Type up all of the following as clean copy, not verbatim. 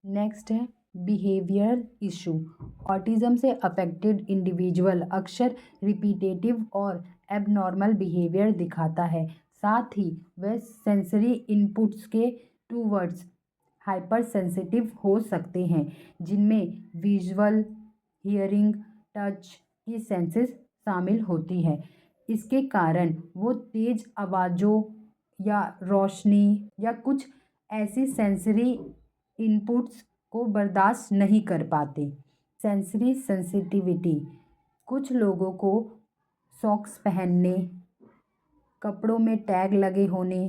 Next है behavioural issue. Autism से affected individual अक्सर रिपीटेटिव और एबनॉर्मल बिहेवियर दिखाता है। साथ ही वह सेंसरी इनपुट्स के टूवर्ड्स हाइपर सेंसिटिव हो सकते हैं, जिनमें विजुअल, हियरिंग, टच की सेंसेस शामिल होती हैं। इसके कारण वो तेज आवाज़ों या रोशनी या कुछ ऐसी सेंसरी इनपुट्स को बर्दाश्त नहीं कर पाते। सेंसरी सेंसिटिविटी कुछ लोगों को सॉक्स पहनने, कपड़ों में टैग लगे होने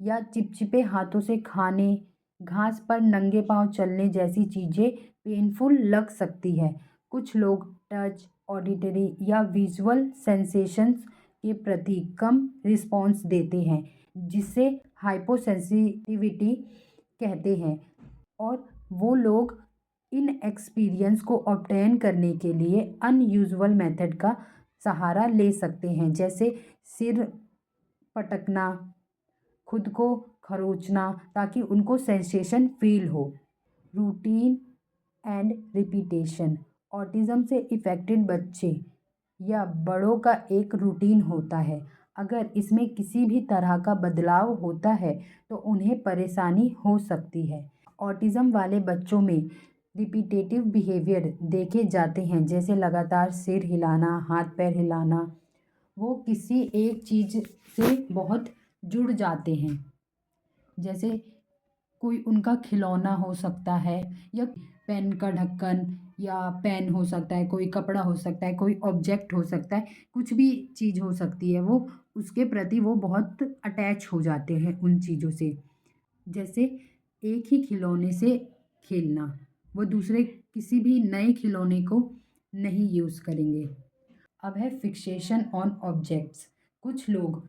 या चिपचिपे हाथों से खाने, घास पर नंगे पांव चलने जैसी चीज़ें पेनफुल लग सकती है। कुछ लोग टच, ऑडिटरी या विजुअल सेंसेशंस के प्रति कम रिस्पॉन्स देते हैं, जिसे हाइपोसेंसिटिविटी कहते हैं, और वो लोग इन एक्सपीरियंस को ऑब्टेन करने के लिए अनयूजुअल मेथड का सहारा ले सकते हैं, जैसे सिर पटकना, खुद को खरोचना, ताकि उनको सेंसेशन फील हो। रूटीन एंड रिपीटेशन ऑटिज्म से इफ़ेक्टेड बच्चे या बड़ों का एक रूटीन होता है। अगर इसमें किसी भी तरह का बदलाव होता है तो उन्हें परेशानी हो सकती है। ऑटिज्म वाले बच्चों में रिपीटेटिव बिहेवियर देखे जाते हैं, जैसे लगातार सिर हिलाना, हाथ पैर हिलाना। वो किसी एक चीज़ से बहुत जुड़ जाते हैं, जैसे कोई उनका खिलौना हो सकता है, या पेन का ढक्कन, या पेन हो सकता है, कोई कपड़ा हो सकता है, कोई ऑब्जेक्ट हो सकता है, कुछ भी चीज़ हो सकती है। वो उसके प्रति वो बहुत अटैच हो जाते हैं उन चीज़ों से। जैसे एक ही खिलौने से खेलना, वो दूसरे किसी भी नए खिलौने को नहीं यूज़ करेंगे। अब है फिक्सेशन ऑन ऑब्जेक्ट्स। कुछ लोग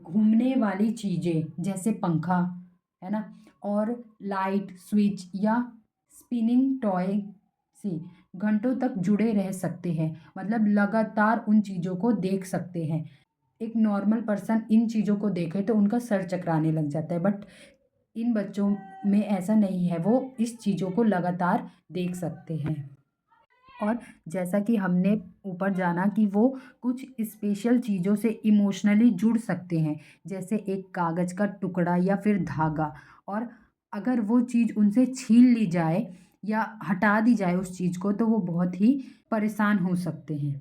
घूमने वाली चीज़ें जैसे पंखा, है ना, और लाइट स्विच या स्पिनिंग टॉय से घंटों तक जुड़े रह सकते हैं, मतलब लगातार उन चीज़ों को देख सकते हैं। एक नॉर्मल पर्सन इन चीज़ों को देखे तो उनका सर चकराने लग जाता है, बट इन बच्चों में ऐसा नहीं है, वो इस चीज़ों को लगातार देख सकते हैं। और जैसा कि हमने ऊपर जाना कि वो कुछ स्पेशल चीज़ों से इमोशनली जुड़ सकते हैं, जैसे एक कागज़ का टुकड़ा या फिर धागा, और अगर वो चीज़ उनसे छीन ली जाए या हटा दी जाए उस चीज़ को, तो वो बहुत ही परेशान हो सकते हैं।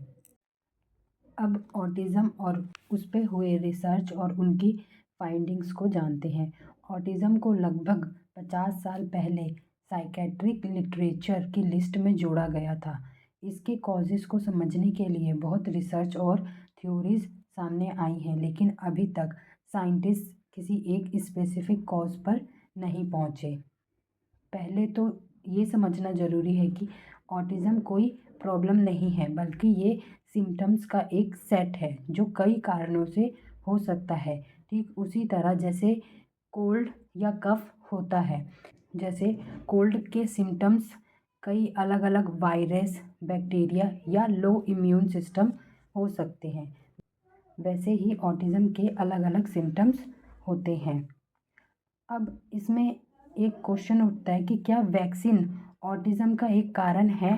अब ऑटिज़म और उस पे हुए रिसर्च और उनकी फाइंडिंग्स को जानते हैं। ऑटिज़म को लगभग 50 साल पहले साइकेट्रिक लिटरेचर की लिस्ट में जोड़ा गया था। इसके कॉजेज़ को समझने के लिए बहुत रिसर्च और थ्योरीज सामने आई हैं, लेकिन अभी तक साइंटिस्ट किसी एक स्पेसिफिक कॉज पर नहीं पहुँचे। पहले तो ये समझना ज़रूरी है कि ऑटिज़म कोई प्रॉब्लम नहीं है, बल्कि ये सिम्टम्स का एक सेट है जो कई कारणों से हो सकता है। ठीक उसी तरह जैसे कोल्ड या कफ होता है, जैसे कोल्ड के सिम्टम्स कई अलग अलग वायरस, बैक्टीरिया या लो इम्यून सिस्टम हो सकते हैं, वैसे ही ऑटिज़म के अलग अलग सिम्टम्स होते हैं। अब इसमें एक क्वेश्चन उठता है कि क्या वैक्सीन ऑटिज़म का एक कारण है?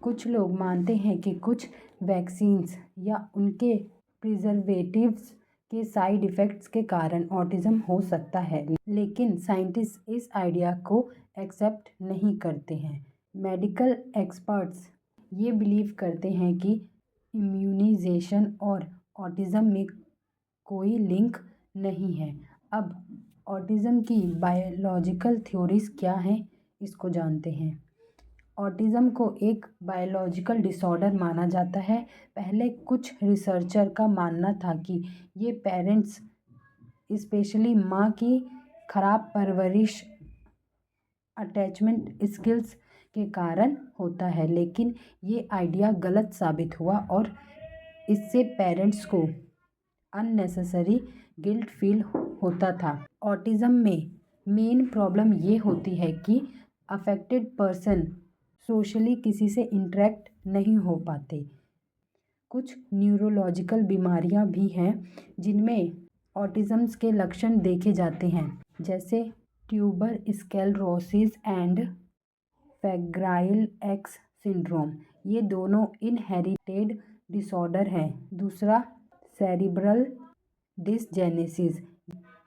कुछ लोग मानते हैं कि कुछ वैक्सीन्स या उनके प्रिजर्वेटिव्स के साइड इफ़ेक्ट्स के कारण ऑटिज़म हो सकता है, लेकिन साइंटिस्ट इस आइडिया को एक्सेप्ट नहीं करते हैं। मेडिकल एक्सपर्ट्स ये बिलीव करते हैं कि इम्यूनाइजेशन और ऑटिज़म में कोई लिंक नहीं है। अब ऑटिज़म की बायोलॉजिकल थ्योरीज क्या हैं, इसको जानते हैं। ऑटिज़म को एक बायोलॉजिकल डिसऑर्डर माना जाता है। पहले कुछ रिसर्चर का मानना था कि ये पेरेंट्स, स्पेशली माँ की खराब परवरिश, अटैचमेंट स्किल्स के कारण होता है, लेकिन ये आइडिया गलत साबित हुआ और इससे पेरेंट्स को अननेसेसरी गिल्ट फील होता था। ऑटिज़म में मेन प्रॉब्लम ये होती है कि अफेक्टेड पर्सन सोशली किसी से इंटरेक्ट नहीं हो पाते। कुछ न्यूरोलॉजिकल बीमारियां भी हैं जिनमें ऑटिज़म्स के लक्षण देखे जाते हैं, जैसे tuber sclerosis and fragile X syndrome. ये दोनों इनहेरिटेड डिसऑर्डर हैं। दूसरा सेरिब्रल डिसजेनेसिस,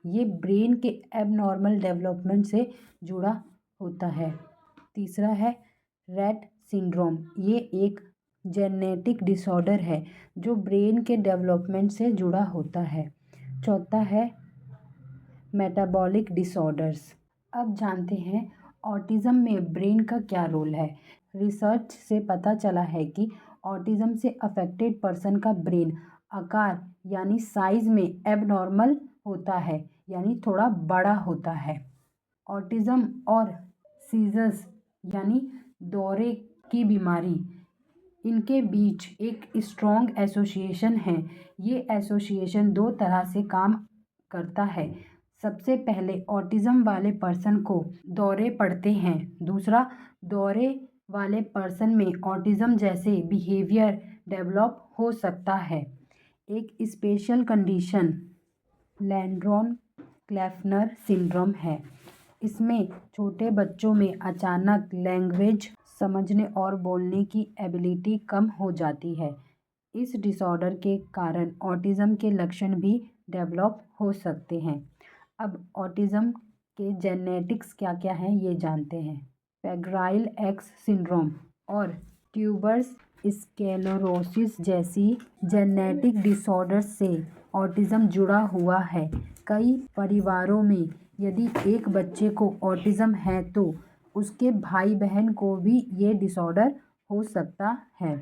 ये ब्रेन के एबनॉर्मल डेवलपमेंट से जुड़ा होता है। तीसरा है रेट सिंड्रोम, ये एक जेनेटिक डिसऑर्डर है जो ब्रेन के डेवलपमेंट से जुड़ा होता है। चौथा है मेटाबॉलिक डिसऑर्डर्स। अब जानते हैं ऑटिज़म में ब्रेन का क्या रोल है। रिसर्च से पता चला है कि ऑटिज़म से अफेक्टेड पर्सन का ब्रेन आकार यानी साइज में एबनॉर्मल होता है, यानी थोड़ा बड़ा होता है। ऑटिज़म और सीजर्स यानी दौरे की बीमारी, इनके बीच एक स्ट्रॉन्ग एसोसिएशन है। ये एसोसिएशन दो तरह से काम करता है। सबसे पहले ऑटिज़म वाले पर्सन को दौरे पड़ते हैं। दूसरा, दौरे वाले पर्सन में ऑटिज़म जैसे बिहेवियर डेवलप हो सकता है। एक स्पेशल कंडीशन लैंड्रॉन क्लैफनर सिंड्रोम है। इसमें छोटे बच्चों में अचानक लैंग्वेज समझने और बोलने की एबिलिटी कम हो जाती है। इस डिसऑर्डर के कारण ऑटिज़म के लक्षण भी डेवलप हो सकते हैं। अब ऑटिज़म के जेनेटिक्स क्या क्या हैं ये जानते हैं। फैग्राइल एक्स सिंड्रोम और ट्यूबर्स स्क्लेरोसिस जैसी जेनेटिक डिसऑर्डर्स से ऑटिज़म जुड़ा हुआ है। कई परिवारों में यदि एक बच्चे को ऑटिज़म है तो उसके भाई बहन को भी ये डिसऑर्डर हो सकता है।